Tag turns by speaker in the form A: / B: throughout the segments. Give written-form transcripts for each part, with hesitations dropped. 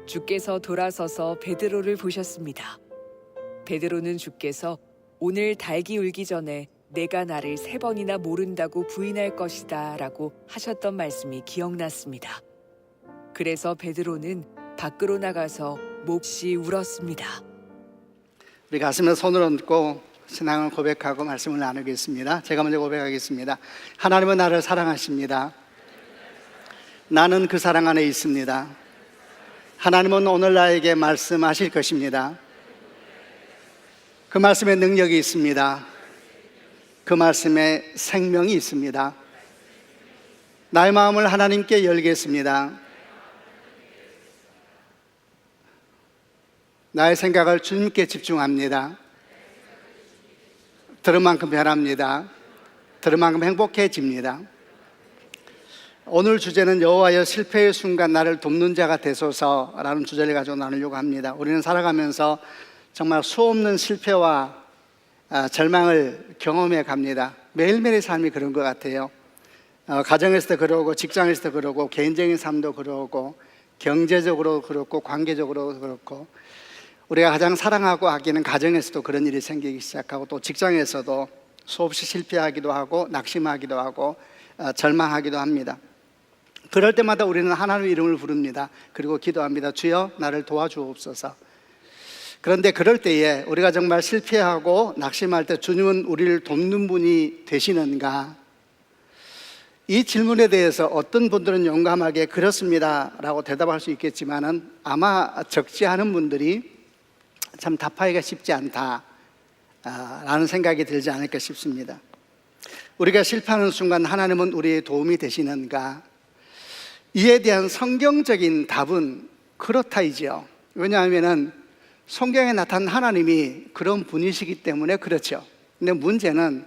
A: 주께서 돌아서서 베드로를 보셨습니다. 베드로는 주께서 오늘 닭이 울기 전에 내가 나를 3번이나 모른다고 부인할 것이다 라고 하셨던 말씀이 기억났습니다. 그래서 베드로는 밖으로 나가서 몹시 울었습니다.
B: 우리 가슴에 손을 얹고 신앙을 고백하고 말씀을 나누겠습니다. 제가 먼저 고백하겠습니다. 하나님은 나를 사랑하십니다. 나는 그 사랑 안에 있습니다. 하나님은 오늘 나에게 말씀하실 것입니다. 그 말씀에 능력이 있습니다. 그 말씀에 생명이 있습니다. 나의 마음을 하나님께 열겠습니다. 나의 생각을 주님께 집중합니다. 들은 만큼 변합니다. 들은 만큼 행복해집니다. 오늘 주제는 여호와여 실패의 순간 나를 돕는 자가 되소서라는 주제를 가지고 나누려고 합니다. 우리는 살아가면서 정말 수없는 실패와 절망을 경험해 갑니다. 매일매일의 삶이 그런 것 같아요. 가정에서도 그러고 직장에서도 그러고 개인적인 삶도 그러고 경제적으로 그렇고 관계적으로 그렇고 우리가 가장 사랑하고 아끼는 가정에서도 그런 일이 생기기 시작하고 또 직장에서도 수없이 실패하기도 하고 낙심하기도 하고 절망하기도 합니다. 그럴 때마다 우리는 하나님의 이름을 부릅니다. 그리고 기도합니다. 주여 나를 도와주옵소서. 그런데 그럴 때에 우리가 정말 실패하고 낙심할 때 주님은 우리를 돕는 분이 되시는가? 이 질문에 대해서 어떤 분들은 용감하게 그렇습니다 라고 대답할 수 있겠지만은 아마 적지 않은 분들이 참 답하기가 쉽지 않다 라는 생각이 들지 않을까 싶습니다. 우리가 실패하는 순간 하나님은 우리의 도움이 되시는가? 이에 대한 성경적인 답은 그렇다이죠. 왜냐하면 성경에 나타난 하나님이 그런 분이시기 때문에 그렇죠. 근데 문제는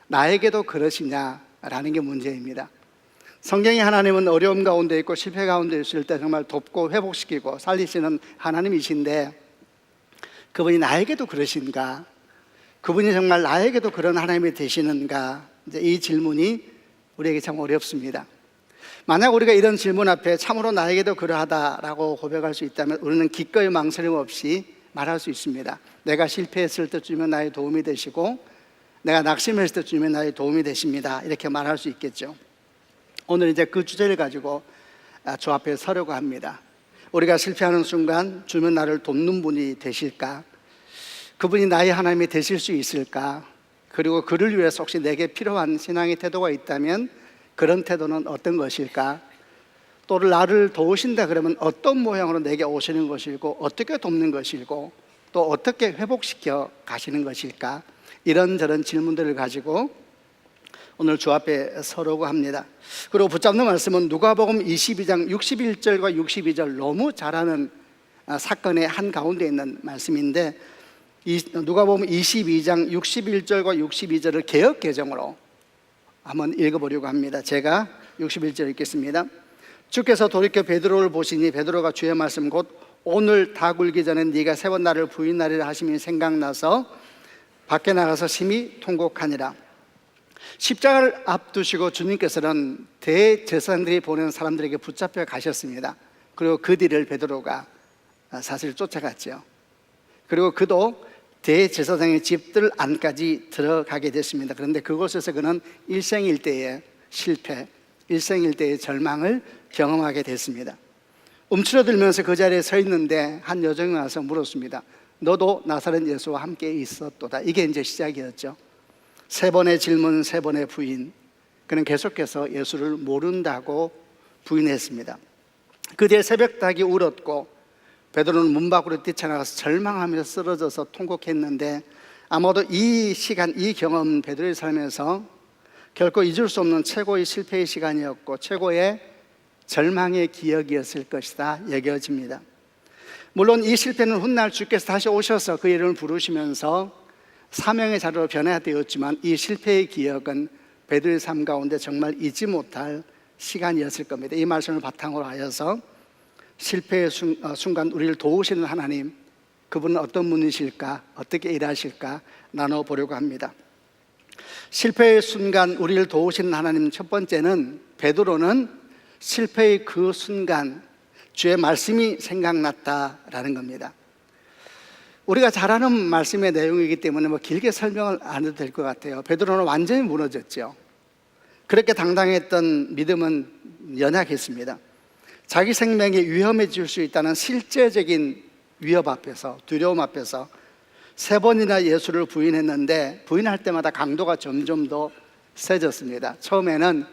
B: 나에게도 그러시냐라는 게 문제입니다. 성경의 하나님은 어려움 가운데 있고 실패 가운데 있을 때 정말 돕고 회복시키고 살리시는 하나님이신데 그분이 나에게도 그러신가? 그분이 정말 나에게도 그런 하나님이 되시는가? 이제 이 질문이 우리에게 참 어렵습니다. 만약 우리가 이런 질문 앞에 참으로 나에게도 그러하다라고 고백할 수 있다면 우리는 기꺼이 망설임 없이 말할 수 있습니다. 내가 실패했을 때 주님은 나의 도움이 되시고 내가 낙심했을 때 주님은 나의 도움이 되십니다. 이렇게 말할 수 있겠죠. 오늘 이제 그 주제를 가지고 주 앞에 서려고 합니다. 우리가 실패하는 순간 주님은 나를 돕는 분이 되실까? 그분이 나의 하나님이 되실 수 있을까? 그리고 그를 위해서 혹시 내게 필요한 신앙의 태도가 있다면 그런 태도는 어떤 것일까? 또 나를 도우신다 그러면 어떤 모양으로 내게 오시는 것이고 어떻게 돕는 것이고 또 어떻게 회복시켜 가시는 것일까? 이런저런 질문들을 가지고 오늘 주 앞에 서려고 합니다. 그리고 붙잡는 말씀은 누가복음 22장 61절과 62절 너무 잘 아는 사건의 한가운데 있는 말씀인데 누가복음 22장 61절과 62절을 개역 개정으로 한번 읽어보려고 합니다. 제가 61절 읽겠습니다. 주께서 돌이켜 베드로를 보시니 베드로가 주의 말씀 곧 오늘 닭 울기 전에 네가 3번 나를 부인하리라 하심이 생각나서 밖에 나가서 심히 통곡하니라. 십자가를 앞두시고 주님께서는 대제사장들이 보낸 사람들에게 붙잡혀 가셨습니다. 그리고 그 뒤를 베드로가 사실 쫓아갔죠. 그리고 그도 대제사장의 집들 안까지 들어가게 됐습니다. 그런데 그곳에서 그는 일생일대의 실패, 일생일대의 절망을 경험하게 됐습니다. 움츠러들면서 그 자리에 서 있는데 한 여종이 와서 물었습니다. 너도 나사렛 예수와 함께 있었도다. 이게 이제 시작이었죠. 3번의 질문, 3번의 부인. 그는 계속해서 예수를 모른다고 부인했습니다. 그 뒤에 새벽닭이 울었고 베드로는 문 밖으로 뛰쳐나가서 절망하면서 쓰러져서 통곡했는데 아마도 이 시간, 이 경험 베드로의 삶에서 결코 잊을 수 없는 최고의 실패의 시간이었고 최고의 절망의 기억이었을 것이다 여겨집니다. 물론 이 실패는 훗날 주께서 다시 오셔서 그 이름을 부르시면서 사명의 자료로 변화되었지만 이 실패의 기억은 베드로의 삶 가운데 정말 잊지 못할 시간이었을 겁니다. 이 말씀을 바탕으로 하여서 실패의 순간 우리를 도우시는 하나님, 그분은 어떤 분이실까, 어떻게 일하실까 나눠보려고 합니다. 실패의 순간 우리를 도우시는 하나님, 첫 번째는 베드로는 실패의 그 순간 주의 말씀이 생각났다라는 겁니다. 우리가 잘 아는 말씀의 내용이기 때문에 길게 설명을 안 해도 될 것 같아요. 베드로는 완전히 무너졌죠. 그렇게 당당했던 믿음은 연약했습니다. 자기 생명이 위험해질 수 있다는 실제적인 위협 앞에서, 두려움 앞에서 3번이나 예수를 부인했는데, 부인할 때마다 강도가 점점 더 세졌습니다. 처음에는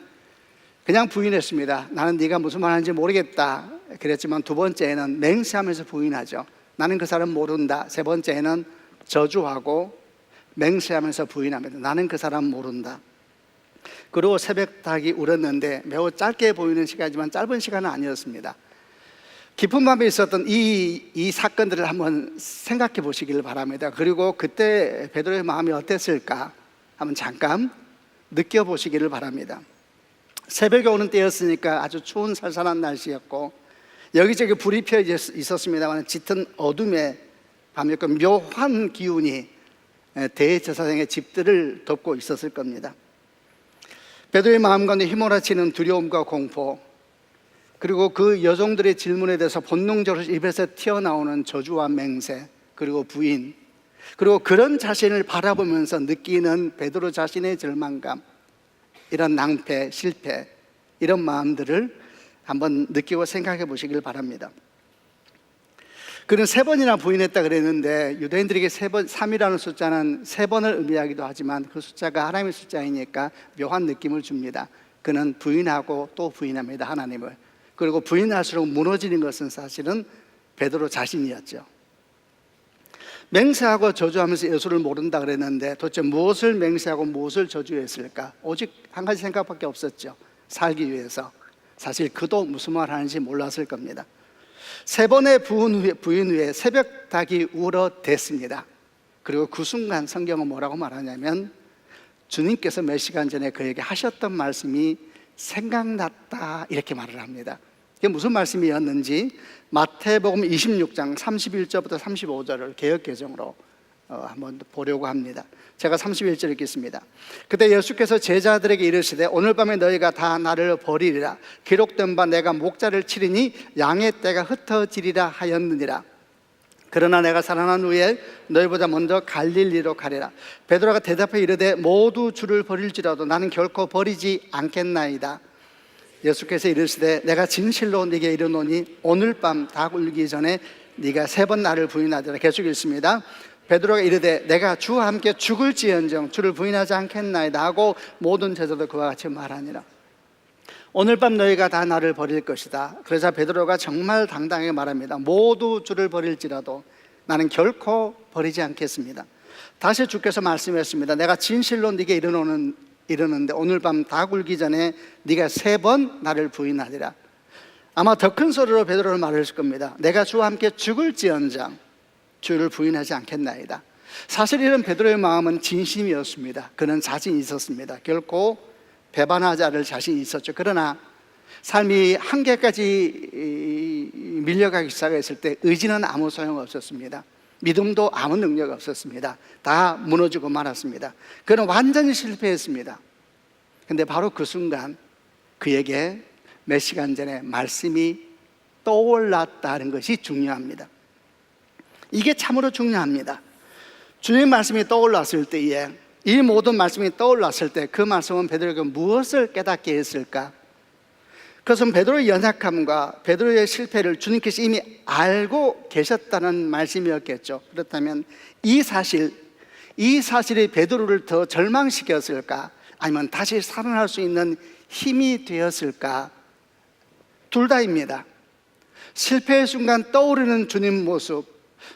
B: 그냥 부인했습니다. 나는 네가 무슨 말 하는지 모르겠다 그랬지만, 2번째에는 맹세하면서 부인하죠. 나는 그 사람 모른다. 3번째에는 저주하고 맹세하면서 부인합니다. 나는 그 사람 모른다. 그리고 새벽닭이 울었는데, 매우 짧게 보이는 시간이지만 짧은 시간은 아니었습니다. 깊은 밤에 있었던 이 사건들을 한번 생각해 보시길 바랍니다. 그리고 그때 베드로의 마음이 어땠을까 한번 잠깐 느껴보시기를 바랍니다. 새벽에 오는 때였으니까 아주 추운 살살한 날씨였고, 여기저기 불이 펴 있었습니다만 짙은 어둠의 밤이었고, 묘한 기운이 대제사장의 집들을 덮고 있었을 겁니다. 베드로의 마음 가운데 휘몰아치는 두려움과 공포, 그리고 그 여종들의 질문에 대해서 본능적으로 입에서 튀어나오는 저주와 맹세, 그리고 부인, 그리고 그런 자신을 바라보면서 느끼는 베드로 자신의 절망감, 이런 낭패, 실패, 이런 마음들을 한번 느끼고 생각해 보시길 바랍니다. 그는 3번이나 부인했다 그랬는데, 유대인들에게 3이라는 숫자는 3번을 의미하기도 하지만 그 숫자가 하나님의 숫자이니까 묘한 느낌을 줍니다. 그는 부인하고 또 부인합니다, 하나님을. 그리고 부인할수록 무너지는 것은 사실은 베드로 자신이었죠. 맹세하고 저주하면서 예수를 모른다 그랬는데, 도대체 무엇을 맹세하고 무엇을 저주했을까? 오직 한 가지 생각밖에 없었죠. 살기 위해서. 사실 그도 무슨 말 하는지 몰랐을 겁니다. 3번의 부인 후에 새벽닭이 울어댔습니다. 그리고 그 순간 성경은 뭐라고 말하냐면, 주님께서 몇 시간 전에 그에게 하셨던 말씀이 생각났다, 이렇게 말을 합니다. 이게 무슨 말씀이었는지 마태복음 26장 31절부터 35절을 개역개정으로 한번 보려고 합니다. 제가 31절 읽겠습니다. 그때 예수께서 제자들에게 이르시되, 오늘 밤에 너희가 다 나를 버리리라. 기록된 바 내가 목자를 치리니 양의 떼가 흩어지리라 하였느니라. 그러나 내가 살아난 후에 너희보다 먼저 갈릴리로 가리라. 베드로가 대답해 이르되, 모두 주를 버릴지라도 나는 결코 버리지 않겠나이다. 예수께서 이르시되, 내가 진실로 네게 이르노니 오늘 밤 닭 울기 전에 네가 3번 나를 부인하리라. 계속 읽습니다. 베드로가 이르되, 내가 주와 함께 죽을지언정 주를 부인하지 않겠나이다 하고 모든 제자도 그와 같이 말하니라. 오늘 밤 너희가 다 나를 버릴 것이다. 그러자 베드로가 정말 당당하게 말합니다. 모두 주를 버릴지라도 나는 결코 버리지 않겠습니다. 다시 주께서 말씀했습니다. 내가 진실로 네게 이르는데 오늘 밤 닭 울기 전에 네가 3번 나를 부인하리라. 아마 더 큰 소리로 베드로를 말했을 겁니다. 내가 주와 함께 죽을지언정 주를 부인하지 않겠나이다. 사실 이런 베드로의 마음은 진심이었습니다. 그는 자신이 있었습니다. 결코 배반하지 않을 자신이 있었죠. 그러나 삶이 한계까지 밀려가기 시작했을 때 의지는 아무 소용없었습니다. 믿음도 아무 능력 없었습니다. 다 무너지고 말았습니다. 그는 완전히 실패했습니다. 그런데 바로 그 순간 그에게 몇 시간 전에 말씀이 떠올랐다는 것이 중요합니다. 이게 참으로 중요합니다. 주님의 말씀이 떠올랐을 때에, 이 모든 말씀이 떠올랐을 때 그 말씀은 베드로에게 무엇을 깨닫게 했을까? 그것은 베드로의 연약함과 베드로의 실패를 주님께서 이미 알고 계셨다는 말씀이었겠죠. 그렇다면 이 사실이 베드로를 더 절망시켰을까? 아니면 다시 살아날 수 있는 힘이 되었을까? 둘 다입니다. 실패의 순간 떠오르는 주님 모습,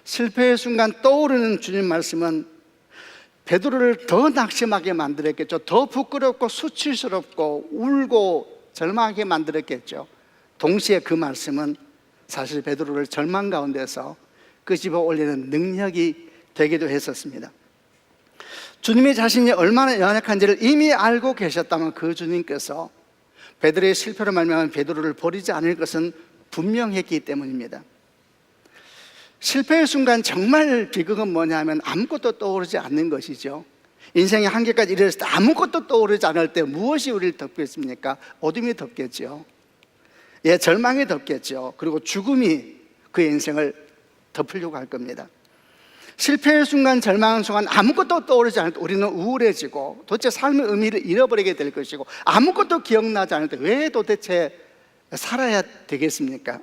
B: 실패의 순간 떠오르는 주님 말씀은 베드로를 더 낙심하게 만들었겠죠. 더 부끄럽고 수치스럽고 울고 절망하게 만들었겠죠. 동시에 그 말씀은 사실 베드로를 절망 가운데서 끄집어 올리는 능력이 되기도 했었습니다. 주님이 자신이 얼마나 연약한지를 이미 알고 계셨다면 그 주님께서 베드로의 실패로 말미암아 베드로를 버리지 않을 것은 분명했기 때문입니다. 실패의 순간 정말 비극은 뭐냐면 아무것도 떠오르지 않는 것이죠. 인생의 한계까지 이르렀을 때 아무것도 떠오르지 않을 때 무엇이 우리를 덮겠습니까? 어둠이 덮겠죠. 절망이 덮겠죠. 그리고 죽음이 그의 인생을 덮으려고 할 겁니다. 실패의 순간, 절망의 순간 아무것도 떠오르지 않을 때 우리는 우울해지고 도대체 삶의 의미를 잃어버리게 될 것이고, 아무것도 기억나지 않을 때 왜 도대체 살아야 되겠습니까?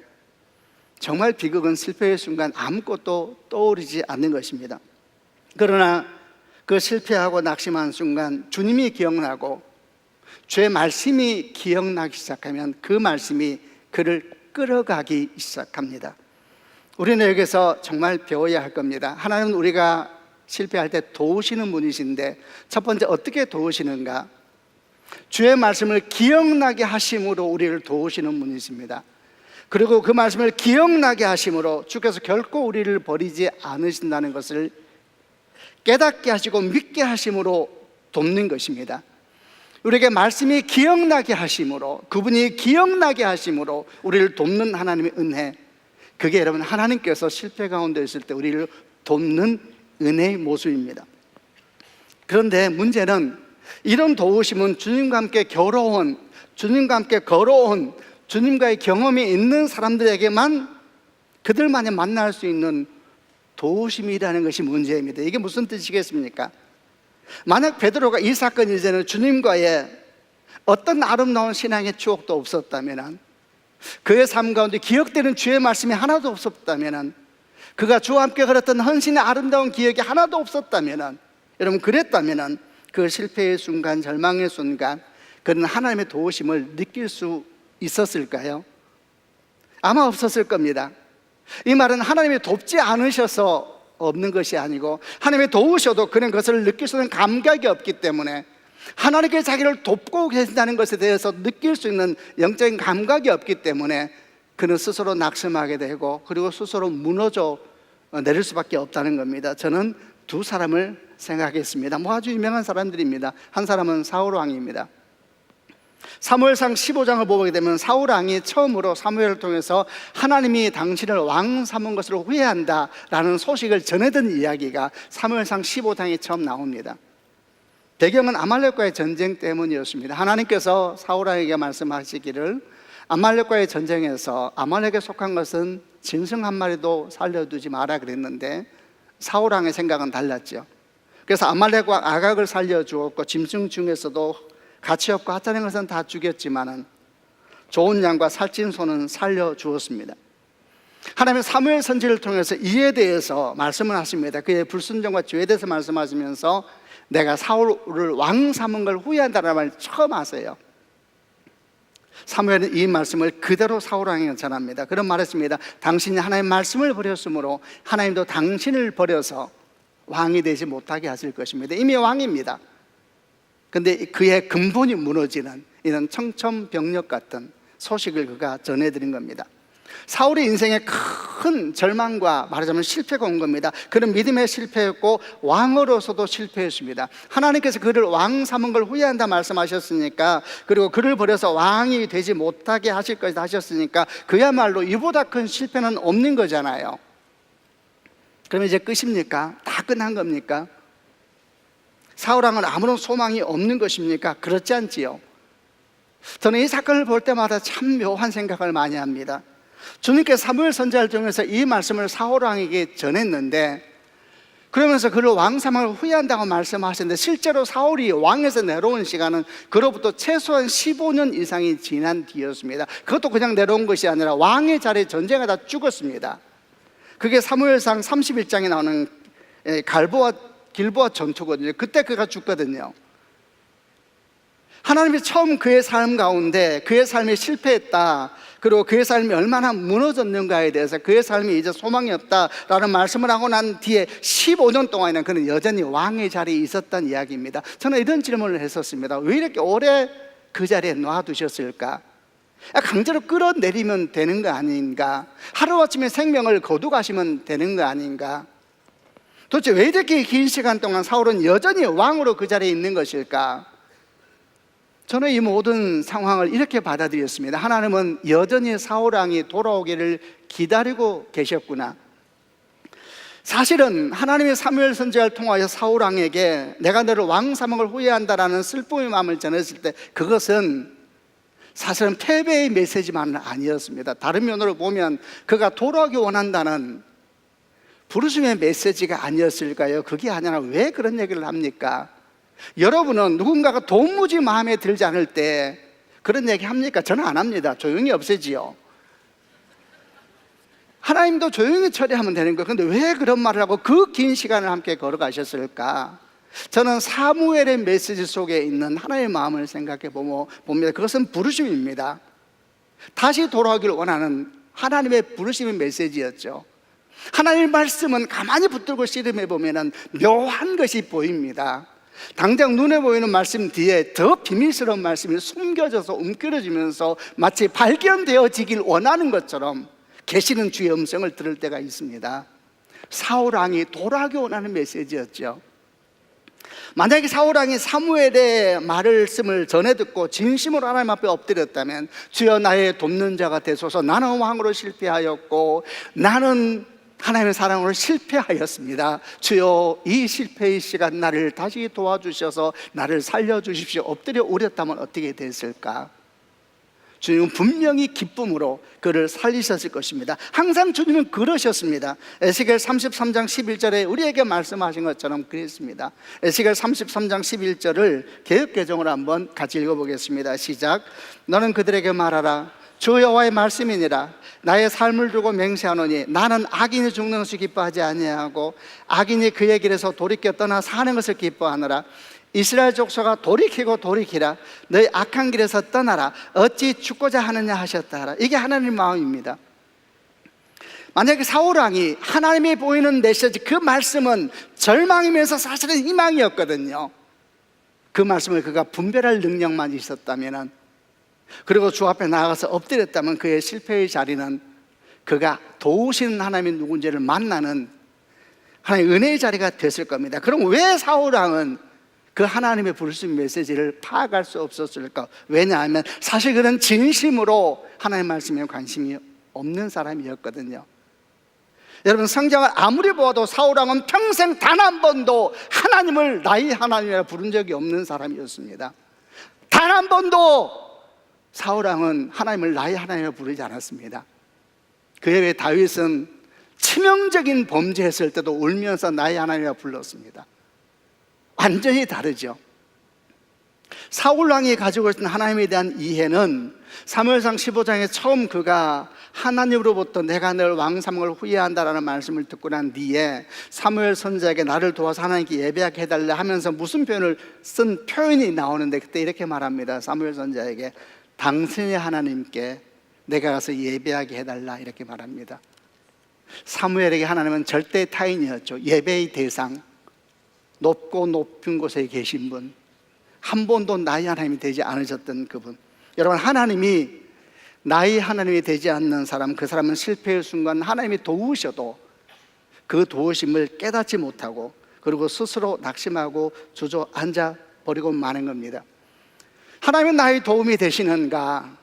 B: 정말 비극은 실패의 순간 아무것도 떠오르지 않는 것입니다. 그러나 그 실패하고 낙심한 순간 주님이 기억나고 주의 말씀이 기억나기 시작하면 그 말씀이 그를 끌어가기 시작합니다. 우리는 여기서 정말 배워야 할 겁니다. 하나님은 우리가 실패할 때 도우시는 분이신데, 첫 번째 어떻게 도우시는가? 주의 말씀을 기억나게 하심으로 우리를 도우시는 분이십니다. 그리고 그 말씀을 기억나게 하심으로 주께서 결코 우리를 버리지 않으신다는 것을 깨닫게 하시고 믿게 하심으로 돕는 것입니다. 우리에게 말씀이 기억나게 하심으로, 그분이 기억나게 하심으로 우리를 돕는 하나님의 은혜, 그게 여러분 하나님께서 실패 가운데 있을 때 우리를 돕는 은혜의 모습입니다. 그런데 문제는 이런 도우심은 주님과 함께 겨뤄온, 주님과 함께 걸어온, 주님과의 경험이 있는 사람들에게만, 그들만이 만날 수 있는 도우심이라는 것이 문제입니다. 이게 무슨 뜻이겠습니까? 만약 베드로가 이 사건 이전에 주님과의 어떤 아름다운 신앙의 추억도 없었다면, 그의 삶 가운데 기억되는 주의 말씀이 하나도 없었다면, 그가 주와 함께 걸었던 헌신의 아름다운 기억이 하나도 없었다면, 여러분 그랬다면 그 실패의 순간, 절망의 순간 그는 하나님의 도우심을 느낄 수 있었을까요? 아마 없었을 겁니다. 이 말은 하나님이 돕지 않으셔서 없는 것이 아니고, 하나님이 도우셔도 그는 그것을 느낄 수 있는 감각이 없기 때문에, 하나님께 자기를 돕고 계신다는 것에 대해서 느낄 수 있는 영적인 감각이 없기 때문에 그는 스스로 낙심하게 되고, 그리고 스스로 무너져 내릴 수밖에 없다는 겁니다. 저는 두 사람을 생각했습니다. 아주 유명한 사람들입니다. 한 사람은 사울 왕입니다. 사무엘상 15장을 보게 되면 사울 왕이 처음으로 사무엘을 통해서 하나님이 당신을 왕 삼은 것을 후회한다라는 소식을 전해든 이야기가 사무엘상 15장에 처음 나옵니다. 배경은 아말렉과의 전쟁 때문이었습니다. 하나님께서 사울 왕에게 말씀하시기를, 아말렉과의 전쟁에서 아말렉에 속한 것은 짐승 한 마리도 살려두지 마라 그랬는데, 사울 왕의 생각은 달랐죠. 그래서 아말렉과 아각을 살려주었고, 짐승 중에서도 가치 없고 하찮은 것은 다 죽였지만은 좋은 양과 살찐 소는 살려주었습니다. 하나님은 사무엘 선지를 통해서 이에 대해서 말씀을 하십니다. 그의 불순종과 죄에 대해서 말씀하시면서 내가 사울을 왕 삼은 걸 후회한다는 말을 처음 하세요. 사무엘은 이 말씀을 그대로 사울 왕에게 전합니다. 그런 말했습니다. 당신이 하나님의 말씀을 버렸으므로 하나님도 당신을 버려서 왕이 되지 못하게 하실 것입니다. 이미 왕입니다. 그런데 그의 근본이 무너지는 이런 청천벽력 같은 소식을 그가 전해드린 겁니다. 사울의 인생에 큰 절망과 말하자면 실패가 온 겁니다. 그는 믿음에 실패했고 왕으로서도 실패했습니다. 하나님께서 그를 왕 삼은 걸 후회한다 말씀하셨으니까, 그리고 그를 버려서 왕이 되지 못하게 하실 것이다 하셨으니까, 그야말로 이보다 큰 실패는 없는 거잖아요. 그러면 이제 끝입니까? 다 끝난 겁니까? 사울왕은 아무런 소망이 없는 것입니까? 그렇지 않지요. 저는 이 사건을 볼 때마다 참 묘한 생각을 많이 합니다. 주님께서 사무엘 선지자를 통해서 이 말씀을 사울왕에게 전했는데, 그러면서 그를 왕 삼음을 후회한다고 말씀하셨는데, 실제로 사울이 왕에서 내려온 시간은 그로부터 최소한 15년 이상이 지난 뒤였습니다. 그것도 그냥 내려온 것이 아니라 왕의 자리에 전쟁하다 죽었습니다. 그게 사무엘상 31장에 나오는 길보아 전투거든요. 그때 그가 죽거든요. 하나님이 처음 그의 삶 가운데 그의 삶이 실패했다, 그리고 그의 삶이 얼마나 무너졌는가에 대해서, 그의 삶이 이제 소망이 없다라는 말씀을 하고 난 뒤에 15년 동안에는 그는 여전히 왕의 자리에 있었던 이야기입니다. 저는 이런 질문을 했었습니다. 왜 이렇게 오래 그 자리에 놔두셨을까? 강제로 끌어내리면 되는 거 아닌가? 하루아침에 생명을 거두가시면 되는 거 아닌가? 도대체 왜 이렇게 긴 시간 동안 사울은 여전히 왕으로 그 자리에 있는 것일까? 저는 이 모든 상황을 이렇게 받아들였습니다. 하나님은 여전히 사울 왕이 돌아오기를 기다리고 계셨구나. 사실은 하나님의 사무엘 선지자를 통하여 사울 왕에게 내가 너를 왕 삼은 걸 후회한다라는 슬픔의 마음을 전했을 때, 그것은 사실은 패배의 메시지만은 아니었습니다. 다른 면으로 보면 그가 돌아오기 원한다는 부르심의 메시지가 아니었을까요? 그게 아니라 왜 그런 얘기를 합니까? 여러분은 누군가가 도무지 마음에 들지 않을 때 그런 얘기 합니까? 저는 안 합니다. 조용히 없애지요. 하나님도 조용히 처리하면 되는 거예요. 그런데 왜 그런 말을 하고 그 긴 시간을 함께 걸어가셨을까? 저는 사무엘의 메시지 속에 있는 하나님의 마음을 생각해 봅니다. 그것은 부르심입니다. 다시 돌아오기를 원하는 하나님의 부르심의 메시지였죠. 하나님의 말씀은 가만히 붙들고 씨름해 보면 묘한 것이 보입니다. 당장 눈에 보이는 말씀 뒤에 더 비밀스러운 말씀이 숨겨져서 움켜쥐면서 마치 발견되어지길 원하는 것처럼 계시는 주의 음성을 들을 때가 있습니다. 사울 왕이 돌아오기 원하는 메시지였죠. 만약에 사울 왕이 사무엘의 말씀을 전해 듣고 진심으로 하나님 앞에 엎드렸다면, 주여 나의 돕는 자가 되소서, 나는 왕으로 실패하였고 나는 하나님의 사랑으로 실패하였습니다. 주여 이 실패의 시간 나를 다시 도와주셔서 나를 살려주십시오, 엎드려 울었다면 어떻게 됐을까? 주님은 분명히 기쁨으로 그를 살리셨을 것입니다. 항상 주님은 그러셨습니다. 에스겔 33장 11절에 우리에게 말씀하신 것처럼 그랬습니다. 에스겔 33장 11절을 개역개정으로 한번 같이 읽어보겠습니다. 시작. 너는 그들에게 말하라. 주 여호와의 말씀이니라. 나의 삶을 두고 맹세하노니 나는 악인이 죽는 것을 기뻐하지 아니하고 악인이 그의 길에서 돌이켜 떠나 사는 것을 기뻐하노라. 이스라엘 족속아 돌이키고 돌이키라. 너희 악한 길에서 떠나라. 어찌 죽고자 하느냐 하셨다 하라. 이게 하나님의 마음입니다. 만약에 사울 왕이 하나님이 보이는 메시지, 그 말씀은 절망이면서 사실은 희망이었거든요. 그 말씀을 그가 분별할 능력만 있었다면, 그리고 주 앞에 나아가서 엎드렸다면 그의 실패의 자리는 그가 도우시는 하나님이 누군지를 만나는 하나님의 은혜의 자리가 됐을 겁니다. 그럼 왜 사울 왕은 그 하나님의 부르심 메시지를 파악할 수 없었을까? 왜냐하면 사실 그는 진심으로 하나님의 말씀에 관심이 없는 사람이었거든요. 여러분, 성경을 아무리 보아도 사울 왕은 평생 단 한 번도 하나님을 나의 하나님이라 부른 적이 없는 사람이었습니다. 단 한 번도 사울 왕은 하나님을 나의 하나님이라 부르지 않았습니다. 그에 비해 다윗은 치명적인 범죄했을 때도 울면서 나의 하나님이라 불렀습니다. 완전히 다르죠. 사울 왕이 가지고 있는 하나님에 대한 이해는 사무엘상 15장에 처음 그가 하나님으로부터 내가 널 왕삼을 후회한다라는 말씀을 듣고 난 뒤에 사무엘 선지자에게 나를 도와서 하나님께 예배하게 해달라 하면서 무슨 표현을 쓴 표현이 나오는데, 그때 이렇게 말합니다. 사무엘 선지자에게 당신의 하나님께 내가 가서 예배하게 해달라, 이렇게 말합니다. 사무엘에게 하나님은 절대 타인이었죠. 예배의 대상, 높고 높은 곳에 계신 분, 한 번도 나의 하나님이 되지 않으셨던 그분. 여러분, 하나님이 나의 하나님이 되지 않는 사람, 그 사람은 실패의 순간 하나님이 도우셔도 그 도우심을 깨닫지 못하고, 그리고 스스로 낙심하고 주저앉아 버리고 마는 겁니다. 하나님은 나의 도움이 되시는가?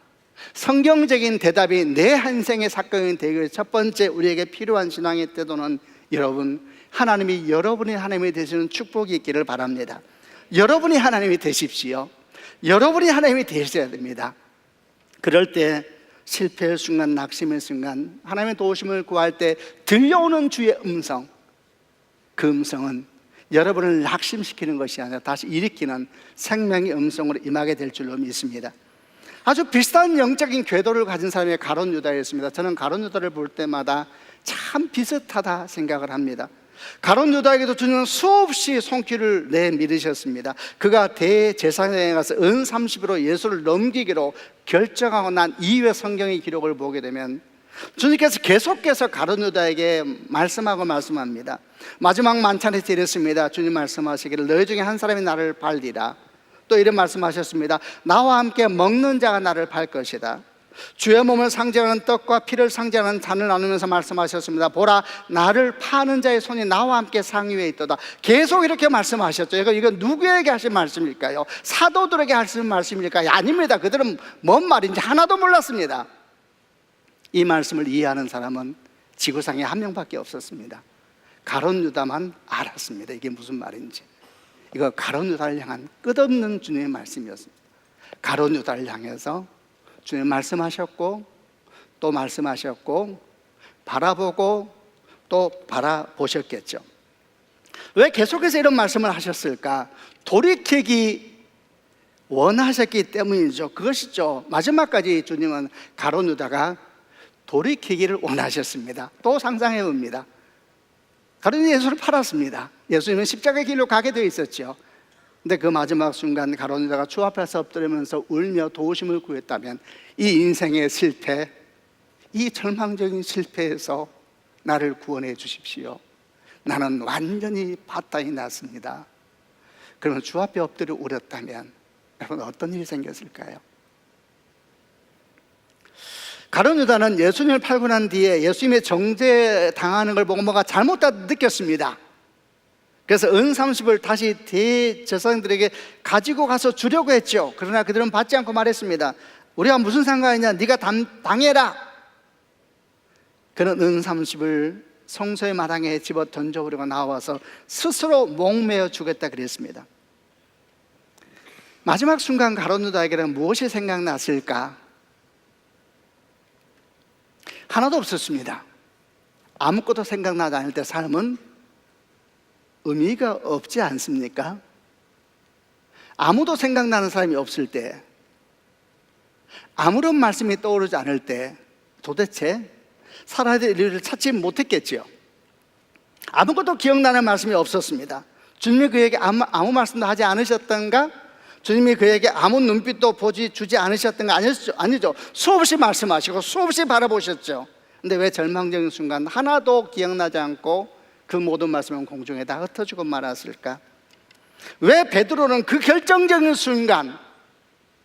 B: 성경적인 대답이 내 한 생의 사건이 되기 위해 첫 번째 우리에게 필요한 신앙의 태도는, 여러분, 하나님이 여러분이 하나님이 되시는 축복이 있기를 바랍니다. 여러분이 하나님이 되십시오. 여러분이 하나님이 되셔야 됩니다. 그럴 때 실패의 순간, 낙심의 순간, 하나님의 도우심을 구할 때 들려오는 주의 음성, 그 음성은 여러분을 낙심시키는 것이 아니라 다시 일으키는 생명의 음성으로 임하게 될 줄로 믿습니다. 아주 비슷한 영적인 궤도를 가진 사람이 가룟 유다였습니다. 저는 가룟 유다를 볼 때마다 참 비슷하다 생각을 합니다. 가룟 유다에게도 주님은 수없이 손길을 내밀으셨습니다. 그가 대제사장에 가서 은 30으로 예수를 넘기기로 결정하고 난 이후의 성경의 기록을 보게 되면 주님께서 계속해서 가룟 유다에게 말씀합니다. 마지막 만찬에서 이랬습니다. 주님 말씀하시기를 너희 중에 한 사람이 나를 팔리라. 또 이런 말씀하셨습니다. 나와 함께 먹는 자가 나를 팔 것이다. 주의 몸을 상징하는 떡과 피를 상징하는 잔을 나누면서 말씀하셨습니다. 보라, 나를 파는 자의 손이 나와 함께 상위에 있도다. 계속 이렇게 말씀하셨죠. 이거 누구에게 하신 말씀일까요? 사도들에게 하신 말씀일까요? 아닙니다. 그들은 뭔 말인지 하나도 몰랐습니다. 이 말씀을 이해하는 사람은 지구상에 한 명밖에 없었습니다. 가룟 유다만 알았습니다. 이게 무슨 말인지. 이거 가룟 유다를 향한 끝없는 주님의 말씀이었습니다. 가룟 유다를 향해서 주님 말씀하셨고 또 말씀하셨고 바라보고 또 바라보셨겠죠. 왜 계속해서 이런 말씀을 하셨을까? 돌이키기 원하셨기 때문이죠. 그것이죠. 마지막까지 주님은 가룟 유다가 돌이키기를 원하셨습니다. 또 상상해 봅니다. 가룟 유다 예수를 팔았습니다. 예수님은 십자가의 길로 가게 되어 있었죠. 근데 그 마지막 순간 가룟 유다가 주 앞에서 엎드리면서 울며 도우심을 구했다면 이 인생의 실패, 이 절망적인 실패에서 나를 구원해 주십시오. 나는 완전히 바닥이 났습니다. 그러면 주 앞에 엎드려 울었다면 여러분 어떤 일이 생겼을까요? 가룟 유다는 예수님을 팔고 난 뒤에 예수님의 정죄당하는 걸 보고 뭐가 잘못됐다 느꼈습니다. 그래서 은 30을 다시 대제사장들에게 가지고 가서 주려고 했죠. 그러나 그들은 받지 않고 말했습니다. 우리가 무슨 상관이냐, 네가 당해라. 그는 은 30을 성소의 마당에 집어 던져버리고 나와서 스스로 목매어 주겠다 그랬습니다. 마지막 순간 가룟 유다에게는 무엇이 생각났을까? 하나도 없었습니다. 아무것도 생각나지 않을 때 삶은 의미가 없지 않습니까? 아무도 생각나는 사람이 없을 때, 아무런 말씀이 떠오르지 않을 때 도대체 살아야 될 이유를 찾지 못했겠지요. 아무것도 기억나는 말씀이 없었습니다. 주님이 그에게 아무 말씀도 하지 않으셨던가? 주님이 그에게 아무 눈빛도 주지 않으셨던가? 아니죠. 수없이 말씀하시고 수없이 바라보셨죠. 근데 왜 절망적인 순간 하나도 기억나지 않고 그 모든 말씀은 공중에 다 흩어지고 말았을까? 왜 베드로는 그 결정적인 순간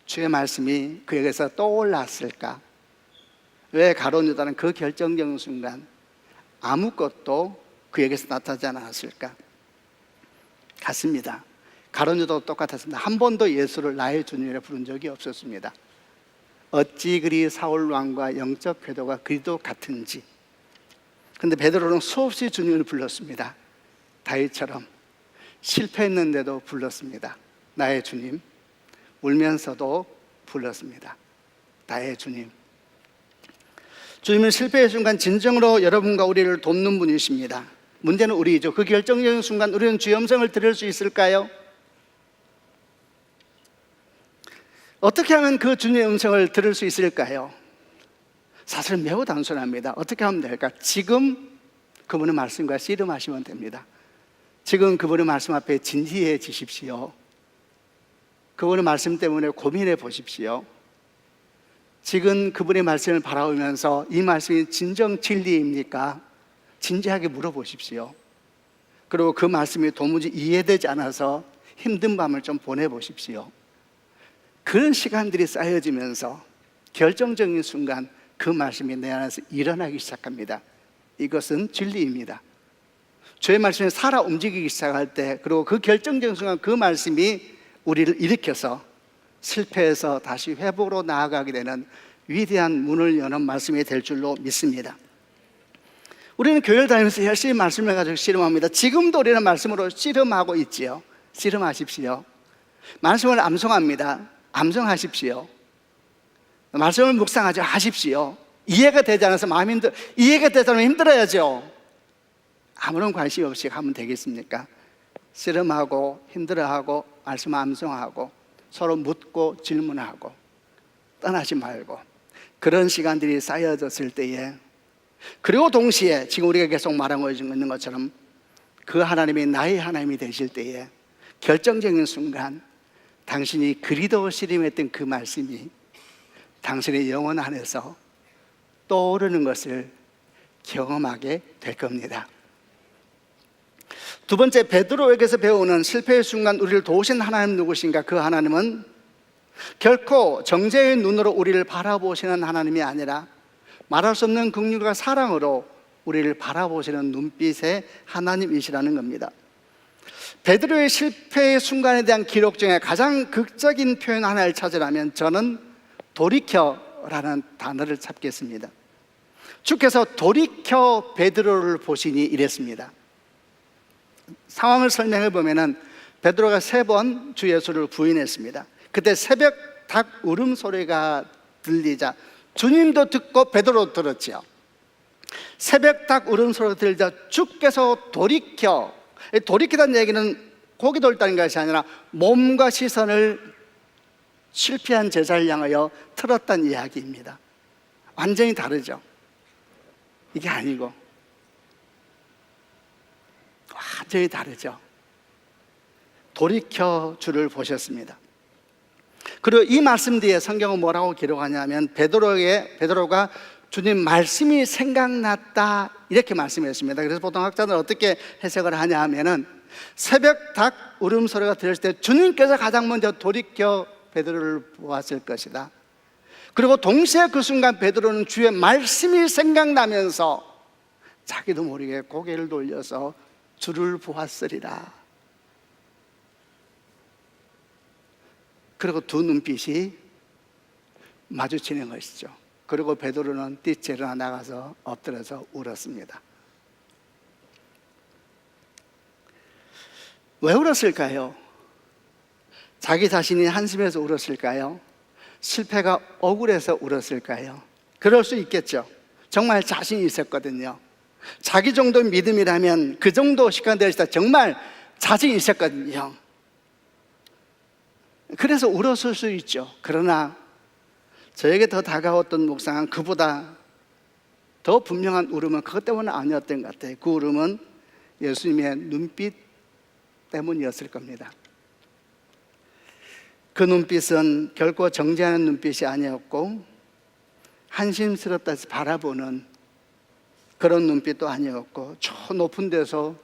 B: 주의 말씀이 그에게서 떠올랐을까? 왜 가룟 유다는 그 결정적인 순간 아무것도 그에게서 나타나지 않았을까? 같습니다. 가룟 유다도 똑같았습니다. 한 번도 예수를 나의 주님이라 부른 적이 없었습니다. 어찌 그리 사울 왕과 영적 궤도가 그리도 같은지. 근데 베드로는 수없이 주님을 불렀습니다. 다윗처럼 실패했는데도 불렀습니다. 나의 주님. 울면서도 불렀습니다. 나의 주님. 주님은 실패의 순간 진정으로 여러분과 우리를 돕는 분이십니다. 문제는 우리이죠. 그 결정적인 순간 우리는 주의 음성을 들을 수 있을까요? 어떻게 하면 그 주님의 음성을 들을 수 있을까요? 사실 매우 단순합니다. 어떻게 하면 될까? 지금 그분의 말씀과 씨름하시면 됩니다. 지금 그분의 말씀 앞에 진지해지십시오. 그분의 말씀 때문에 고민해 보십시오. 지금 그분의 말씀을 바라보면서 이 말씀이 진정 진리입니까? 진지하게 물어보십시오. 그리고 그 말씀이 도무지 이해되지 않아서 힘든 밤을 좀 보내보십시오. 그런 시간들이 쌓여지면서 결정적인 순간 그 말씀이 내 안에서 일어나기 시작합니다. 이것은 진리입니다. 주의 말씀이 살아 움직이기 시작할 때, 그리고 그 결정적인 순간 그 말씀이 우리를 일으켜서 실패해서 다시 회복으로 나아가게 되는 위대한 문을 여는 말씀이 될 줄로 믿습니다. 우리는 교회를 다니면서 열심히 말씀을 가지고 씨름합니다. 지금도 우리는 말씀으로 씨름하고 있지요. 씨름하십시오. 말씀을 암송합니다. 암송하십시오. 말씀을 묵상하지 하십시오. 이해가 되지 않아서 이해가 되지 않으면 힘들어야죠. 아무런 관심 없이 하면 되겠습니까? 씨름하고 힘들어하고 말씀 암송하고 서로 묻고 질문하고 떠나지 말고 그런 시간들이 쌓여졌을 때에, 그리고 동시에 지금 우리가 계속 말하고 있는 것처럼 그 하나님이 나의 하나님이 되실 때에 결정적인 순간 당신이 그리도 씨름했던 그 말씀이 당신의 영혼 안에서 떠오르는 것을 경험하게 될 겁니다. 두 번째, 베드로에게서 배우는 실패의 순간 우리를 도우신 하나님 누구신가? 그 하나님은 결코 정죄의 눈으로 우리를 바라보시는 하나님이 아니라 말할 수 없는 긍휼과 사랑으로 우리를 바라보시는 눈빛의 하나님이시라는 겁니다. 베드로의 실패의 순간에 대한 기록 중에 가장 극적인 표현 하나를 찾으라면 저는 돌이켜라는 단어를 찾겠습니다. 주께서 돌이켜 베드로를 보시니 이랬습니다. 상황을 설명해 보면은 베드로가 3번 주 예수를 부인했습니다. 그때 새벽 닭 울음소리가 들리자 주님도 듣고 베드로도 들었지요. 새벽닭 울음소리가 들리자 주께서 돌이키다는 얘기는 고기 돌다는 것이 아니라 몸과 시선을 실패한 제자를 향하여 틀었다는 이야기입니다. 완전히 다르죠. 이게 아니고 완전히 다르죠. 돌이켜 주를 보셨습니다. 그리고 이 말씀 뒤에 성경은 뭐라고 기록하냐면 베드로가 주님 말씀이 생각났다 이렇게 말씀했습니다. 그래서 보통 학자들은 어떻게 해석을 하냐 하면은 새벽 닭 울음소리가 들렸을 때 주님께서 가장 먼저 돌이켜 베드로를 보았을 것이다. 그리고 동시에 그 순간 베드로는 주의 말씀이 생각나면서 자기도 모르게 고개를 돌려서 주를 보았으리라. 그리고 두 눈빛이 마주치는 것이죠. 그리고 베드로는 뛰쳐 일어나 나가서 엎드려서 울었습니다. 왜 울었을까요? 자기 자신이 한심해서 울었을까요? 실패가 억울해서 울었을까요? 그럴 수 있겠죠. 정말 자신이 있었거든요. 자기 정도의 믿음이라면 그 정도 시간 되시다 정말 자신이 있었거든요. 그래서 울었을 수 있죠. 그러나 저에게 더 다가왔던 묵상은 그보다 더 분명한 울음은 그것 때문은 아니었던 것 같아요. 그 울음은 예수님의 눈빛 때문이었을 겁니다. 그 눈빛은 결코 정죄하는 눈빛이 아니었고 한심스럽다 해서 바라보는 그런 눈빛도 아니었고 저 높은 데서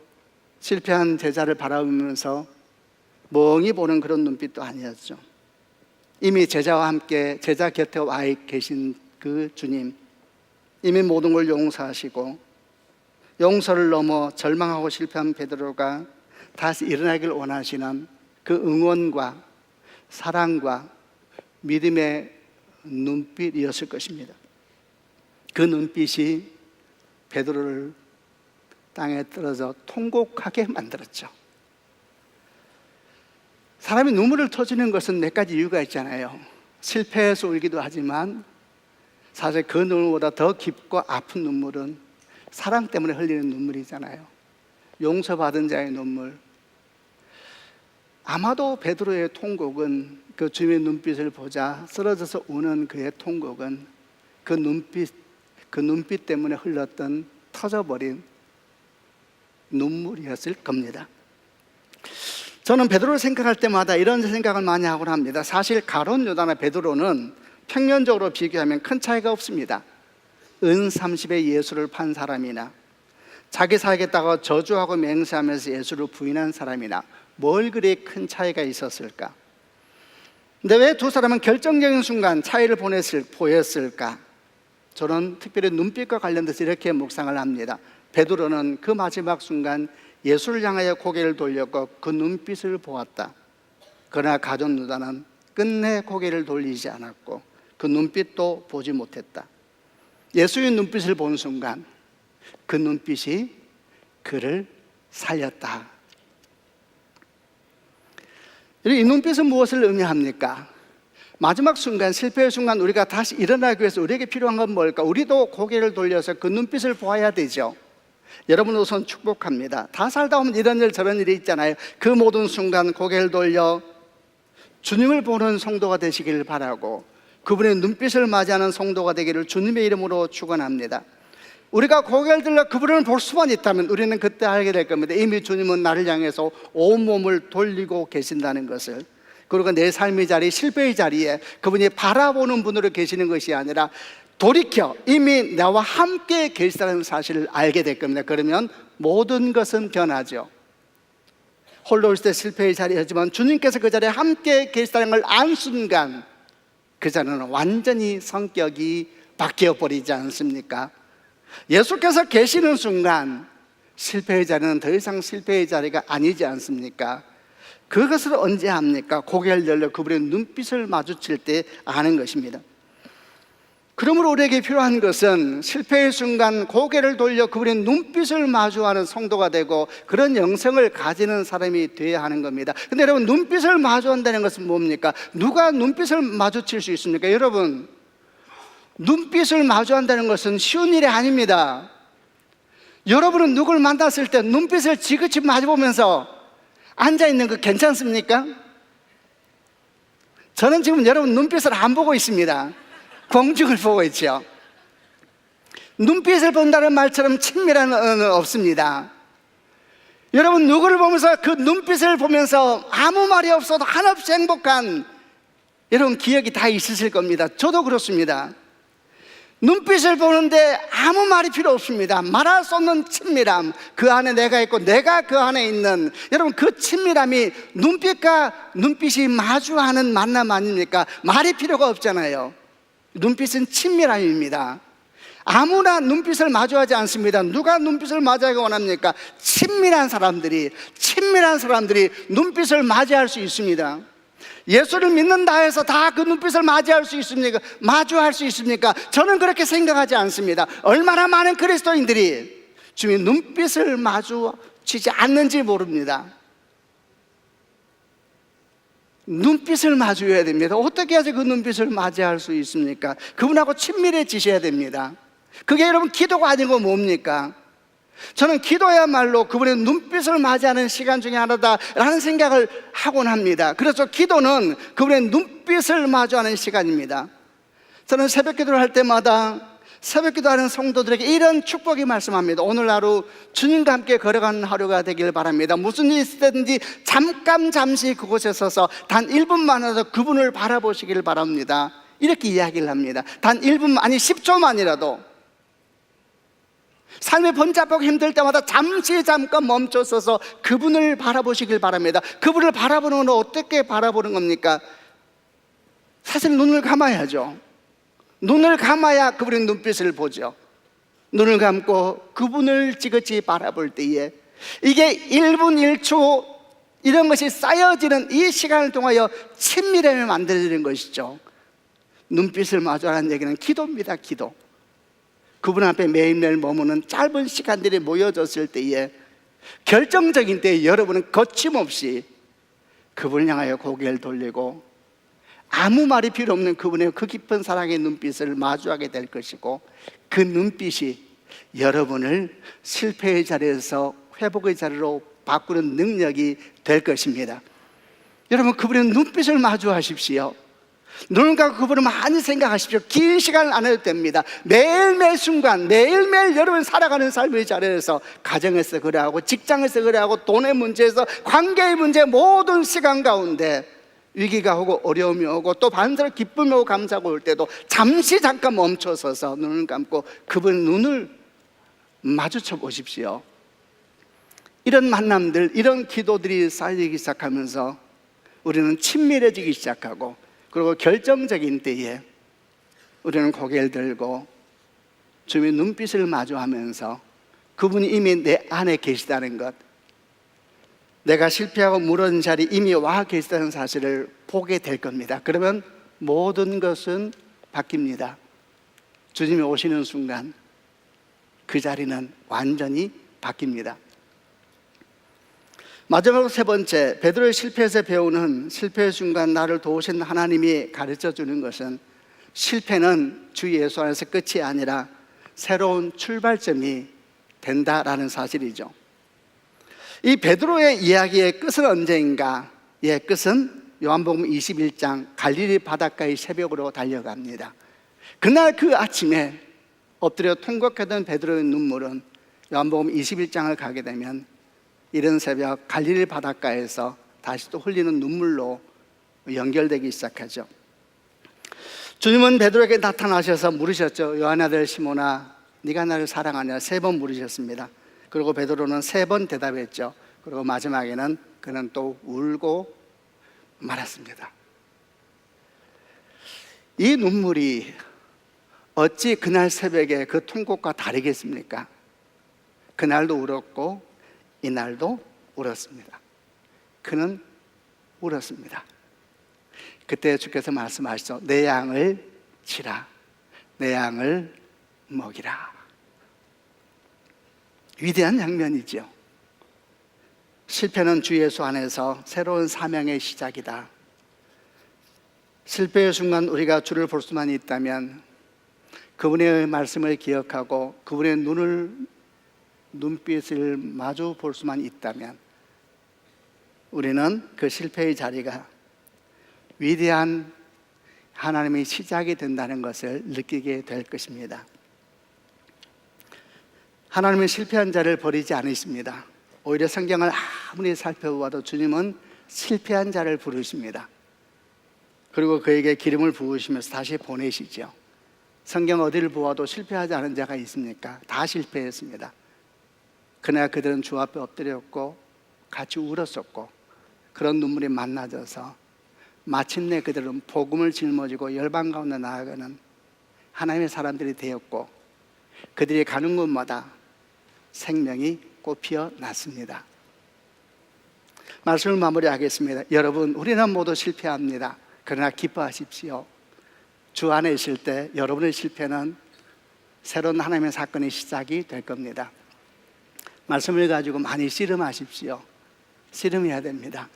B: 실패한 제자를 바라보면서 멍히 보는 그런 눈빛도 아니었죠. 이미 제자와 함께 제자 곁에 와 계신 그 주님, 이미 모든 걸 용서하시고 용서를 넘어 절망하고 실패한 베드로가 다시 일어나길 원하시는 그 응원과 사랑과 믿음의 눈빛이었을 것입니다. 그 눈빛이 베드로를 땅에 떨어져 통곡하게 만들었죠. 사람이 눈물을 터지는 것은 몇 가지 이유가 있잖아요. 실패해서 울기도 하지만 사실 그 눈물보다 더 깊고 아픈 눈물은 사랑 때문에 흘리는 눈물이잖아요. 용서받은 자의 눈물. 아마도 베드로의 통곡은 그 주님의 눈빛을 보자 쓰러져서 우는 그의 통곡은 그 눈빛 때문에 흘렀던 터져버린 눈물이었을 겁니다. 저는 베드로를 생각할 때마다 이런 생각을 많이 하곤 합니다. 사실 가룟 유다나 베드로는 평면적으로 비교하면 큰 차이가 없습니다. 은 30에 예수를 판 사람이나 자기 살겠다고 저주하고 맹세하면서 예수를 부인한 사람이나 뭘 그리 큰 차이가 있었을까? 근데 왜 두 사람은 결정적인 순간 차이를 보였을까? 저는 특별히 눈빛과 관련돼서 이렇게 묵상을 합니다. 베드로는 그 마지막 순간 예수를 향하여 고개를 돌렸고 그 눈빛을 보았다. 그러나 가룟 유다는 끝내 고개를 돌리지 않았고 그 눈빛도 보지 못했다. 예수의 눈빛을 본 순간 그 눈빛이 그를 살렸다. 이 눈빛은 무엇을 의미합니까? 마지막 순간, 실패의 순간 우리가 다시 일어나기 위해서 우리에게 필요한 건 뭘까? 우리도 고개를 돌려서 그 눈빛을 보아야 되죠. 여러분 우선 축복합니다. 다 살다 보면 이런 일 저런 일이 있잖아요. 그 모든 순간 고개를 돌려 주님을 보는 성도가 되시기를 바라고 그분의 눈빛을 맞이하는 성도가 되기를 주님의 이름으로 축원합니다. 우리가 고개를 들려 그분을 볼 수만 있다면 우리는 그때 알게 될 겁니다. 이미 주님은 나를 향해서 온몸을 돌리고 계신다는 것을. 그리고 내 삶의 자리, 실패의 자리에 그분이 바라보는 분으로 계시는 것이 아니라 돌이켜 이미 나와 함께 계시다는 사실을 알게 될 겁니다. 그러면 모든 것은 변하죠. 홀로 있을 때 실패의 자리였지만 주님께서 그 자리에 함께 계시다는 걸 안 순간 그 자리는 완전히 성격이 바뀌어 버리지 않습니까? 예수께서 계시는 순간 실패의 자리는 더 이상 실패의 자리가 아니지 않습니까? 그것을 언제 합니까? 고개를 열려 그분의 눈빛을 마주칠 때 아는 것입니다. 그러므로 우리에게 필요한 것은 실패의 순간 고개를 돌려 그분의 눈빛을 마주하는 성도가 되고 그런 영성을 가지는 사람이 되어야 하는 겁니다. 근데 여러분 눈빛을 마주한다는 것은 뭡니까? 누가 눈빛을 마주칠 수 있습니까? 여러분 눈빛을 마주한다는 것은 쉬운 일이 아닙니다. 여러분은 누구를 만났을 때 눈빛을 지그치 마주보면서 앉아있는 거 괜찮습니까? 저는 지금 여러분 눈빛을 안 보고 있습니다. 공중을 보고 있죠. 눈빛을 본다는 말처럼 친밀한 언어는 없습니다. 여러분 누구를 보면서 그 눈빛을 보면서 아무 말이 없어도 한없이 행복한 여러분 기억이 다 있으실 겁니다. 저도 그렇습니다. 눈빛을 보는데 아무 말이 필요 없습니다. 말할 수 없는 친밀함, 그 안에 내가 있고 내가 그 안에 있는, 여러분 그 친밀함이 눈빛과 눈빛이 마주하는 만남 아닙니까? 말이 필요가 없잖아요. 눈빛은 친밀함입니다. 아무나 눈빛을 마주하지 않습니다. 누가 눈빛을 마주하기 원합니까? 친밀한 사람들이 눈빛을 맞이할 수 있습니다. 예수를 믿는다 해서 다 그 눈빛을 맞이할 수 있습니까? 마주할 수 있습니까? 저는 그렇게 생각하지 않습니다. 얼마나 많은 그리스도인들이 주님의 눈빛을 마주치지 않는지 모릅니다. 눈빛을 마주해야 됩니다. 어떻게 해야지 그 눈빛을 맞이할 수 있습니까? 그분하고 친밀해지셔야 됩니다. 그게 여러분 기도가 아니고 뭡니까? 저는 기도야말로 그분의 눈빛을 맞이하는 시간 중에 하나다라는 생각을 하곤 합니다. 그래서 기도는 그분의 눈빛을 마주하는 시간입니다. 저는 새벽 기도를 할 때마다 새벽 기도하는 성도들에게 이런 축복이 말씀합니다. 오늘 하루 주님과 함께 걸어가는 하루가 되길 바랍니다. 무슨 일이 있을 때든지 잠시 그곳에 서서 단 1분만이라도 그분을 바라보시길 바랍니다. 이렇게 이야기를 합니다. 단 1분, 아니 10초만이라도 삶이 번잡하고 힘들 때마다 잠깐 멈춰서서 그분을 바라보시길 바랍니다. 그분을 바라보는 건 어떻게 바라보는 겁니까? 사실 눈을 감아야죠. 눈을 감아야 그분의 눈빛을 보죠. 눈을 감고 그분을 지그치 바라볼 때에 이게 1분 1초 이런 것이 쌓여지는 이 시간을 통하여 친밀함을 만들어지는 것이죠. 눈빛을 마주하는 얘기는 기도입니다. 기도. 그분 앞에 매일매일 머무는 짧은 시간들이 모여졌을 때에 결정적인 때에 여러분은 거침없이 그분을 향하여 고개를 돌리고 아무 말이 필요 없는 그분의 그 깊은 사랑의 눈빛을 마주하게 될 것이고, 그 눈빛이 여러분을 실패의 자리에서 회복의 자리로 바꾸는 능력이 될 것입니다. 여러분 그분의 눈빛을 마주하십시오. 눈을 감고 그분을 많이 생각하십시오. 긴 시간을 안 해도 됩니다. 매일매일 순간, 매일매일 여러분 살아가는 삶의 자리에서, 가정에서 그래하고 직장에서 그래하고 돈의 문제에서 관계의 문제, 모든 시간 가운데 위기가 오고 어려움이 오고 또 반대로 기쁨이 오고 감사가 올 때도 잠깐 멈춰서서 눈을 감고 그분 눈을 마주쳐 보십시오. 이런 만남들, 이런 기도들이 쌓이기 시작하면서 우리는 친밀해지기 시작하고, 그리고 결정적인 때에 우리는 고개를 들고 주님의 눈빛을 마주하면서 그분이 이미 내 안에 계시다는 것, 내가 실패하고 무너진 자리에 이미 와 계시다는 사실을 보게 될 겁니다. 그러면 모든 것은 바뀝니다. 주님이 오시는 순간 그 자리는 완전히 바뀝니다. 마지막으로 세 번째, 베드로의 실패에서 배우는, 실패의 순간 나를 도우신 하나님이 가르쳐 주는 것은, 실패는 주 예수 안에서 끝이 아니라 새로운 출발점이 된다라는 사실이죠. 이 베드로의 이야기의 끝은 언제인가? 예, 끝은 요한복음 21장 갈릴리 바닷가의 새벽으로 달려갑니다. 그날 그 아침에 엎드려 통곡하던 베드로의 눈물은 요한복음 21장을 가게 되면 이른 새벽 갈릴리 바닷가에서 다시 또 흘리는 눈물로 연결되기 시작하죠. 주님은 베드로에게 나타나셔서 물으셨죠. 요한 아들 시몬아, 네가 나를 사랑하냐? 3번 물으셨습니다. 그리고 베드로는 3번 대답했죠. 그리고 마지막에는 그는 또 울고 말았습니다. 이 눈물이 어찌 그날 새벽에 그 통곡과 다르겠습니까? 그날도 울었고 이날도 울었습니다. 그는 울었습니다. 그때 주께서 말씀하시죠. 내 양을 치라, 내 양을 먹이라. 위대한 장면이죠. 실패는 주 예수 안에서 새로운 사명의 시작이다. 실패의 순간 우리가 주를 볼 수만 있다면 그분의 말씀을 기억하고 그분의 눈빛을 마주 볼 수만 있다면 우리는 그 실패의 자리가 위대한 하나님의 시작이 된다는 것을 느끼게 될 것입니다. 하나님은 실패한 자를 버리지 않으십니다. 오히려 성경을 아무리 살펴보아도 주님은 실패한 자를 부르십니다. 그리고 그에게 기름을 부으시면서 다시 보내시죠. 성경 어디를 보아도 실패하지 않은 자가 있습니까? 다 실패했습니다. 그러나 그들은 주 앞에 엎드렸고 같이 울었었고 그런 눈물이 만나져서 마침내 그들은 복음을 짊어지고 열방 가운데 나아가는 하나님의 사람들이 되었고 그들이 가는 곳마다 생명이 꽃피어 났습니다. 말씀을 마무리하겠습니다. 여러분, 우리는 모두 실패합니다. 그러나 기뻐하십시오. 주 안에 있을 때 여러분의 실패는 새로운 하나님의 사건의 시작이 될 겁니다. 말씀을 가지고 많이 씨름하십시오. 씨름해야 됩니다.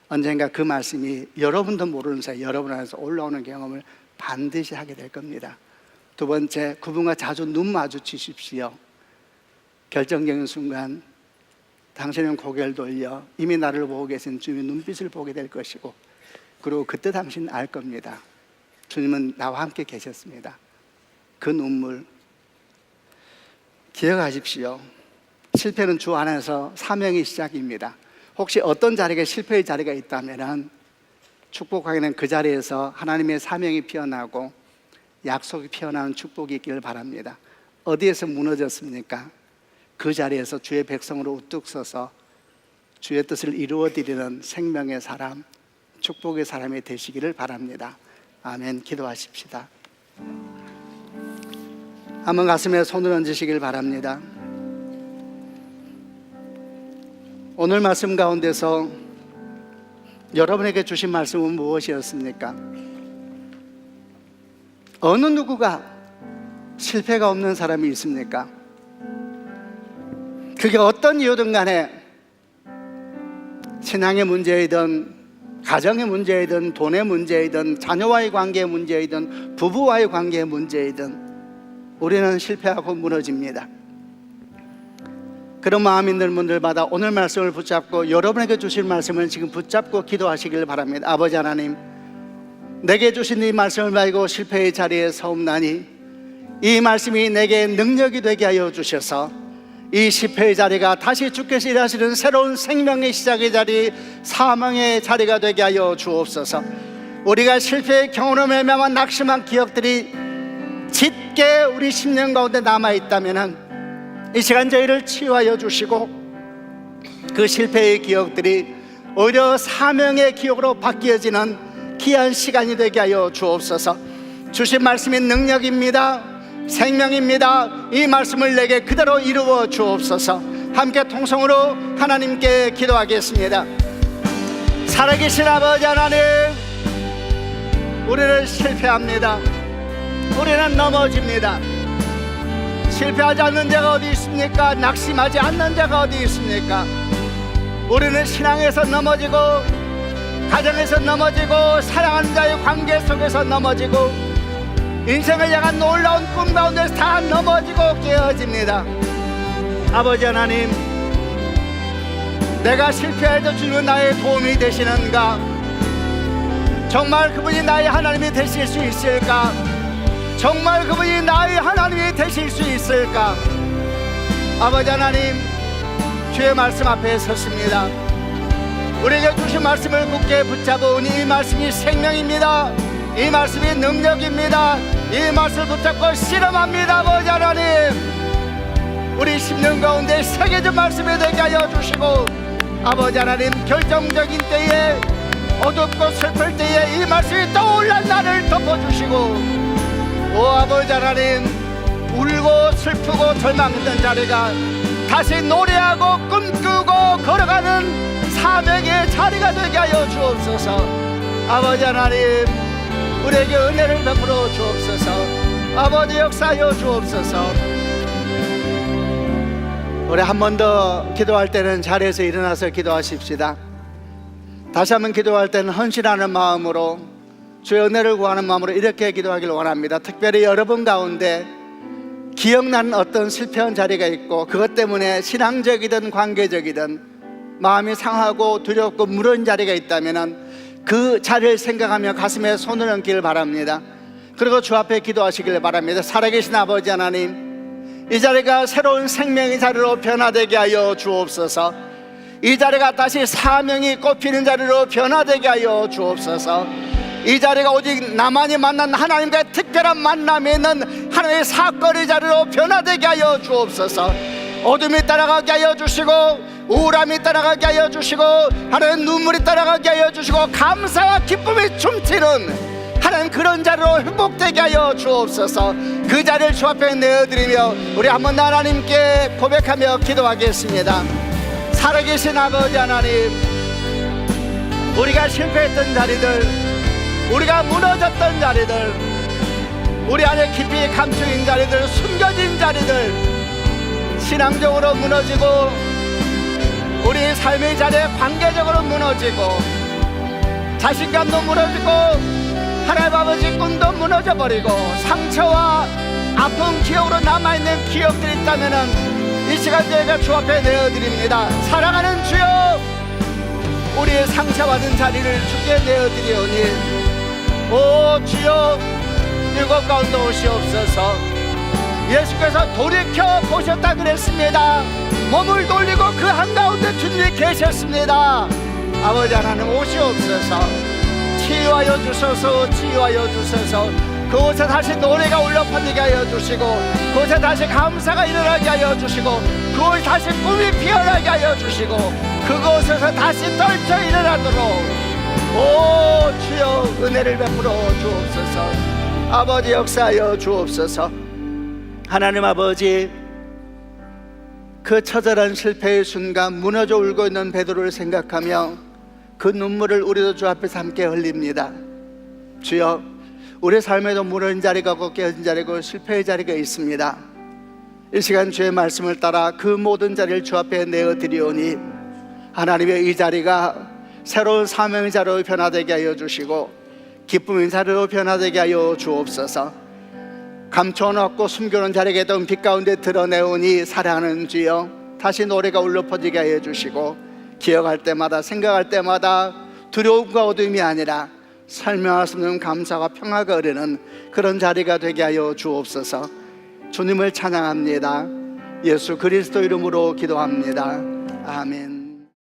B: 언젠가 그 말씀이 여러분도 모르는 사이 여러분 안에서 올라오는 경험을 반드시 하게 될 겁니다. 두 번째, 그분과 자주 눈 마주치십시오. 결정적인 순간 당신은 고개를 돌려 이미 나를 보고 계신 주님의 눈빛을 보게 될 것이고 그리고 그때 당신은 알 겁니다. 주님은 나와 함께 계셨습니다. 그 눈물 기억하십시오. 실패는 주 안에서 사명의 시작입니다. 혹시 어떤 자리에 실패의 자리가 있다면 축복하기는 그 자리에서 하나님의 사명이 피어나고 약속이 피어나는 축복이 있기를 바랍니다. 어디에서 무너졌습니까? 그 자리에서 주의 백성으로 우뚝 서서 주의 뜻을 이루어드리는 생명의 사람, 축복의 사람이 되시기를 바랍니다. 아멘. 기도하십시다. 한번 가슴에 손을 얹으시길 바랍니다. 오늘 말씀 가운데서 여러분에게 주신 말씀은 무엇이었습니까? 어느 누구가 실패가 없는 사람이 있습니까? 그게 어떤 이유든 간에 신앙의 문제이든 가정의 문제이든 돈의 문제이든 자녀와의 관계의 문제이든 부부와의 관계의 문제이든 우리는 실패하고 무너집니다. 그런 마음 있는 분들마다 오늘 말씀을 붙잡고 여러분에게 주실 말씀을 지금 붙잡고 기도하시길 바랍니다. 아버지 하나님, 내게 주신 이 말씀을 가지고 실패의 자리에 서옵나니 이 말씀이 내게 능력이 되게 하여 주셔서 이 실패의 자리가 다시 주께서 일하시는 새로운 생명의 시작의 자리, 사망의 자리가 되게 하여 주옵소서. 우리가 실패의 경험에 매만 낙심한 기억들이 짙게 우리 10년 가운데 남아있다면 이 시간 저희를 치유하여 주시고 그 실패의 기억들이 오히려 사명의 기억으로 바뀌어지는 귀한 시간이 되게 하여 주옵소서. 주신 말씀이 능력입니다. 생명입니다. 이 말씀을 내게 그대로 이루어 주옵소서. 함께 통성으로 하나님께 기도하겠습니다. 살아계신 아버지 하나님, 우리는 실패합니다. 우리는 넘어집니다. 실패하지 않는 자가 어디 있습니까? 낙심하지 않는 자가 어디 있습니까? 우리는 신앙에서 넘어지고 가정에서 넘어지고 사랑하는 자의 관계 속에서 넘어지고 인생을 향한 놀라운 꿈 가운데서 다 넘어지고 깨어집니다. 아버지 하나님, 내가 실패해도 주는 나의 도움이 되시는가? 정말 그분이 나의 하나님이 되실 수 있을까? 정말 그분이 나의 하나님이 되실 수 있을까? 아버지 하나님, 주의 말씀 앞에 섰습니다. 우리에게 주신 말씀을 굳게 붙잡으니 이 말씀이 생명입니다. 이 말씀이 능력입니다. 이 말씀을 붙잡고 실험합니다. 아버지 하나님, 우리 10년 가운데 새겨진 말씀이 되게 하여 주시고 아버지 하나님, 결정적인 때에 어둡고 슬플 때에 이 말씀이 떠올라 나를 덮어주시고 오 아버지 하나님, 울고 슬프고 절망했던 자리가 다시 노래하고 꿈꾸고 걸어가는 사명의 자리가 되게 하여 주옵소서. 아버지 하나님, 우리에게 은혜를 베풀어 주옵소서. 아버지 역사하여 주옵소서. 우리 한 번 더 기도할 때는 자리에서 일어나서 기도하십시다. 다시 한번 기도할 때는 헌신하는 마음으로 주의 은혜를 구하는 마음으로 이렇게 기도하기를 원합니다. 특별히 여러분 가운데 기억나는 어떤 실패한 자리가 있고 그것 때문에 신앙적이든 관계적이든 마음이 상하고 두렵고 무너진 자리가 있다면 그 자리를 생각하며 가슴에 손을 얹기를 바랍니다. 그리고 주 앞에 기도하시길 바랍니다. 살아계신 아버지 하나님, 이 자리가 새로운 생명의 자리로 변화되게 하여 주옵소서. 이 자리가 다시 사명이 꼽히는 자리로 변화되게 하여 주옵소서. 이 자리가 오직 나만이 만난 하나님과의 특별한 만남에 있는 하나님의 사건의 자리로 변화되게 하여 주옵소서. 어둠이 따라가게 하여 주시고 우울함이 따라가게 하여 주시고 하나님 눈물이 따라가게 하여 주시고 감사와 기쁨이 춤추는 하나님 그런 자리로 회복되게 하여 주옵소서. 그 자리를 주 앞에 내어드리며 우리 한번 하나님께 고백하며 기도하겠습니다. 살아계신 아버지 하나님, 우리가 실패했던 자리들, 우리가 무너졌던 자리들, 우리 안에 깊이 감추인 자리들, 숨겨진 자리들, 신앙적으로 무너지고 우리 삶의 자리에 관계적으로 무너지고 자신감도 무너지고 하나님 아버지 꿈도 무너져버리고 상처와 아픈 기억으로 남아있는 기억들이 있다면 이 시간 저희가 주 앞에 내어드립니다. 사랑하는 주여, 우리의 상처받은 자리를 주께 내어드리오니 오 주여, 이곳 가운데 오시옵소서. 예수께서 돌이켜 보셨다 그랬습니다. 몸을 돌리고 그 한가운데 주님이 계셨습니다. 아버지 하나님 오시옵소서. 치유하여 주소서. 치유하여 주소서. 그곳에 다시 노래가 울려 퍼지게 하여 주시고 그곳에 다시 감사가 일어나게 하여 주시고 그곳에 다시 꿈이 피어나게 하여 주시고 그곳에서 다시 떨쳐 일어나도록 오 주여 은혜를 베풀어 주옵소서. 아버지 역사하여 주옵소서. 하나님 아버지, 그 처절한 실패의 순간 무너져 울고 있는 베드로를 생각하며 그 눈물을 우리도 주 앞에서 함께 흘립니다. 주여, 우리 삶에도 무너진 자리가 있고 깨어진 자리가 있고 실패의 자리가 있습니다. 이 시간 주의 말씀을 따라 그 모든 자리를 주 앞에 내어드리오니 하나님의 이 자리가 새로운 사명의 자리로 변화되게 하여 주시고 기쁨의 자리로 변화되게 하여 주옵소서. 감춰놓고 숨겨놓은 자리에 있던 빛 가운데 드러내오니 사랑하는 주여, 다시 노래가 울려 퍼지게 하여 주시고 기억할 때마다 생각할 때마다 두려움과 어둠이 아니라 설명할 수 없는 감사와 평화가 흐르는 그런 자리가 되게 하여 주옵소서. 주님을 찬양합니다. 예수 그리스도 이름으로 기도합니다. 아멘.